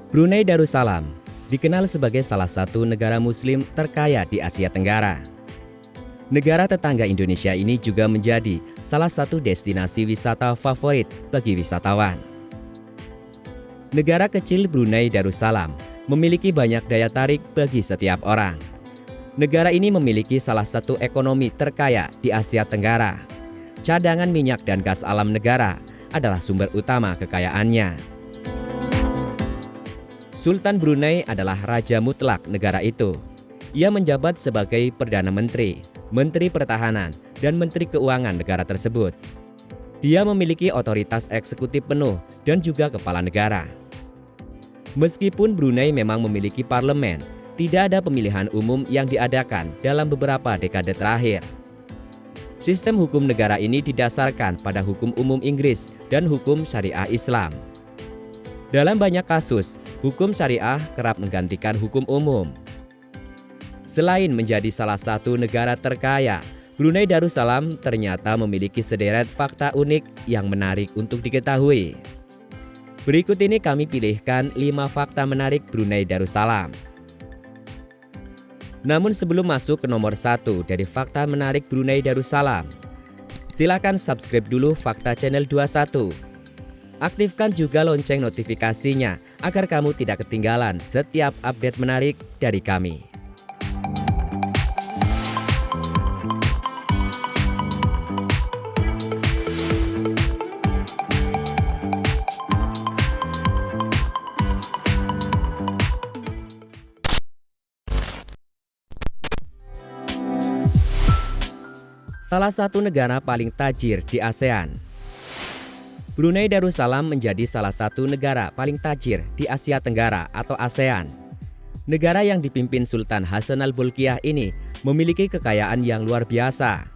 Brunei Darussalam dikenal sebagai salah satu negara muslim terkaya di Asia Tenggara. Negara tetangga Indonesia ini juga menjadi salah satu destinasi wisata favorit bagi wisatawan. Negara kecil Brunei Darussalam memiliki banyak daya tarik bagi setiap orang. Negara ini memiliki salah satu ekonomi terkaya di Asia Tenggara. Cadangan minyak dan gas alam negara adalah sumber utama kekayaannya. Sultan Brunei adalah raja mutlak negara itu. Ia menjabat sebagai Perdana Menteri, Menteri Pertahanan, dan Menteri Keuangan negara tersebut. Dia memiliki otoritas eksekutif penuh dan juga kepala negara. Meskipun Brunei memang memiliki parlemen, tidak ada pemilihan umum yang diadakan dalam beberapa dekade terakhir. Sistem hukum negara ini didasarkan pada hukum umum Inggris dan hukum syariah Islam. Dalam banyak kasus, hukum syariah kerap menggantikan hukum umum. Selain menjadi salah satu negara terkaya, Brunei Darussalam ternyata memiliki sederet fakta unik yang menarik untuk diketahui. Berikut ini kami pilihkan 5 fakta menarik Brunei Darussalam. Namun sebelum masuk ke nomor 1 dari fakta menarik Brunei Darussalam, silakan subscribe dulu Fakta Channel 21. Aktifkan juga lonceng notifikasinya agar kamu tidak ketinggalan setiap update menarik dari kami. Salah satu negara paling tajir di ASEAN. Brunei Darussalam menjadi salah satu negara paling tajir di Asia Tenggara atau ASEAN. Negara yang dipimpin Sultan Hassanal Bolkiah ini memiliki kekayaan yang luar biasa.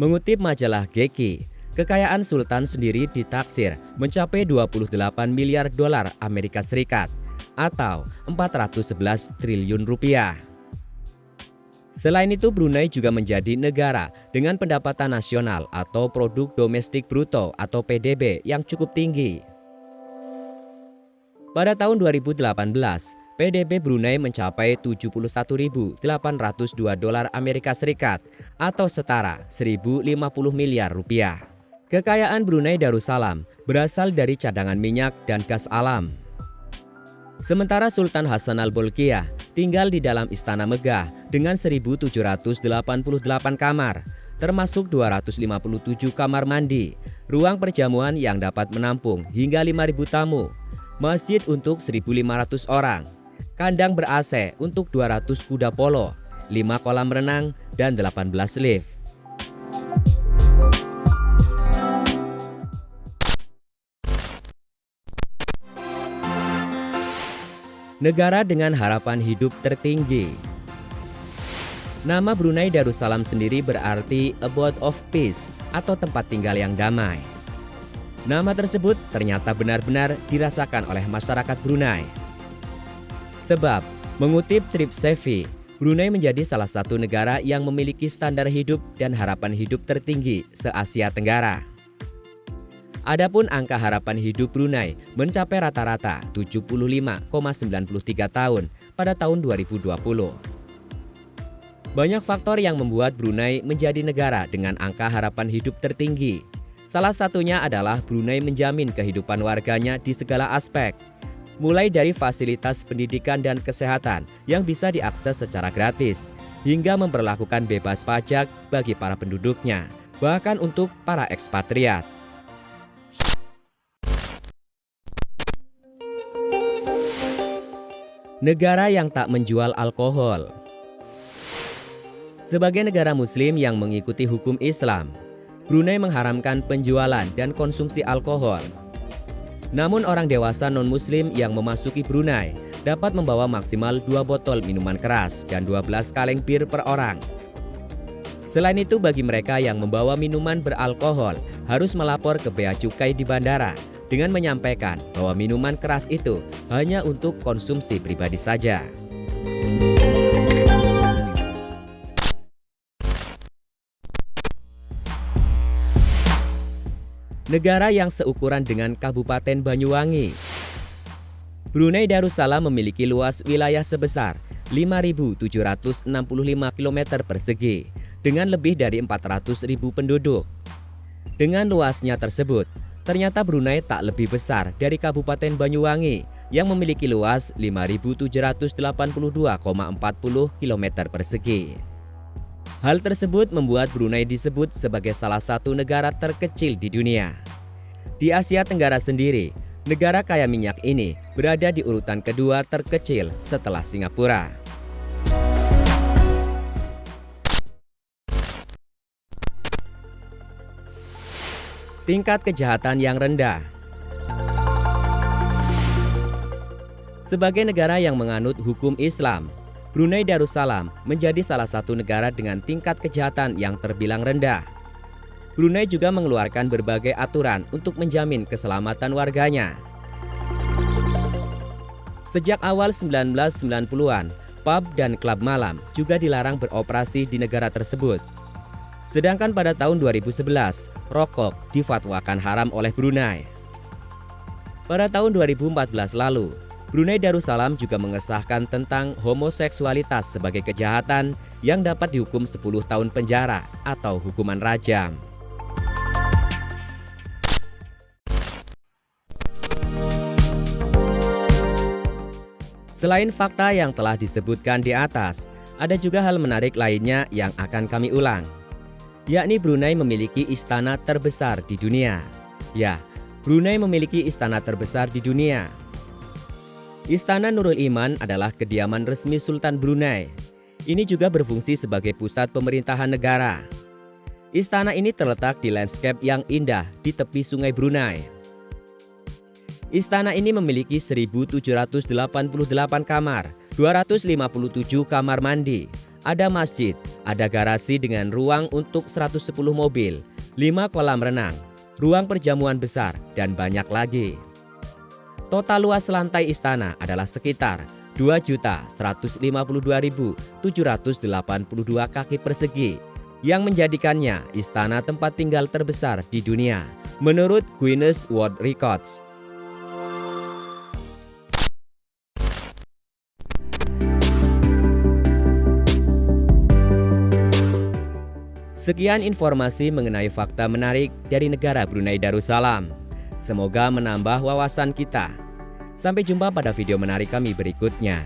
Mengutip majalah Geki, kekayaan Sultan sendiri ditaksir mencapai 28 miliar dolar Amerika Serikat atau 411 triliun rupiah. Selain itu, Brunei juga menjadi negara dengan pendapatan nasional atau produk domestik bruto atau PDB yang cukup tinggi. Pada tahun 2018, PDB Brunei mencapai 71.802 dolar Amerika Serikat atau setara 1.050 miliar rupiah. Kekayaan Brunei Darussalam berasal dari cadangan minyak dan gas alam. Sementara Sultan Hassanal Bolkiah tinggal di dalam istana megah dengan 1.788 kamar, termasuk 257 kamar mandi, ruang perjamuan yang dapat menampung hingga 5.000 tamu, masjid untuk 1.500 orang, kandang ber-AC untuk 200 kuda polo, 5 kolam renang, dan 18 lift. Negara dengan harapan hidup tertinggi. Nama Brunei Darussalam sendiri berarti Abode of Peace atau tempat tinggal yang damai. Nama tersebut ternyata benar-benar dirasakan oleh masyarakat Brunei. Sebab, mengutip TripSavvy, Brunei menjadi salah satu negara yang memiliki standar hidup dan harapan hidup tertinggi se-Asia Tenggara. Adapun angka harapan hidup Brunei mencapai rata-rata 75,93 tahun pada tahun 2020. Banyak faktor yang membuat Brunei menjadi negara dengan angka harapan hidup tertinggi. Salah satunya adalah Brunei menjamin kehidupan warganya di segala aspek, mulai dari fasilitas pendidikan dan kesehatan yang bisa diakses secara gratis, hingga memperlakukan bebas pajak bagi para penduduknya, bahkan untuk para ekspatriat. Negara yang tak menjual alkohol. Sebagai negara muslim yang mengikuti hukum Islam, Brunei mengharamkan penjualan dan konsumsi alkohol. Namun orang dewasa non-muslim yang memasuki Brunei dapat membawa maksimal 2 botol minuman keras dan 12 kaleng bir per orang. Selain itu, bagi mereka yang membawa minuman beralkohol harus melapor ke bea cukai di bandara dengan menyampaikan bahwa minuman keras itu hanya untuk konsumsi pribadi saja. Negara yang seukuran dengan Kabupaten Banyuwangi. Brunei Darussalam memiliki luas wilayah sebesar 5.765 km persegi dengan lebih dari 400.000 penduduk. Dengan luasnya tersebut, ternyata Brunei tak lebih besar dari Kabupaten Banyuwangi yang memiliki luas 5.782,40 km persegi. Hal tersebut membuat Brunei disebut sebagai salah satu negara terkecil di dunia. Di Asia Tenggara sendiri, negara kaya minyak ini berada di urutan kedua terkecil setelah Singapura. Tingkat kejahatan yang rendah. Sebagai negara yang menganut hukum Islam, Brunei Darussalam menjadi salah satu negara dengan tingkat kejahatan yang terbilang rendah. Brunei juga mengeluarkan berbagai aturan untuk menjamin keselamatan warganya. Sejak awal 1990-an, pub dan klub malam juga dilarang beroperasi di negara tersebut. Sedangkan pada tahun 2011, rokok difatwakan haram oleh Brunei. Pada tahun 2014 lalu, Brunei Darussalam juga mengesahkan tentang homoseksualitas sebagai kejahatan yang dapat dihukum 10 tahun penjara atau hukuman rajam. Selain fakta yang telah disebutkan di atas, ada juga hal menarik lainnya yang akan kami ulang, yakni Brunei memiliki istana terbesar di dunia. Ya, Brunei memiliki istana terbesar di dunia. Istana Nurul Iman adalah kediaman resmi Sultan Brunei. Ini juga berfungsi sebagai pusat pemerintahan negara. Istana ini terletak di landscape yang indah di tepi Sungai Brunei. Istana ini memiliki 1.788 kamar, 257 kamar mandi, ada masjid, ada garasi dengan ruang untuk 110 mobil, 5 kolam renang, ruang perjamuan besar, dan banyak lagi. Total luas lantai istana adalah sekitar 2.152.782 kaki persegi yang menjadikannya istana tempat tinggal terbesar di dunia menurut Guinness World Records. Sekian informasi mengenai fakta menarik dari negara Brunei Darussalam. Semoga menambah wawasan kita. Sampai jumpa pada video menarik kami berikutnya.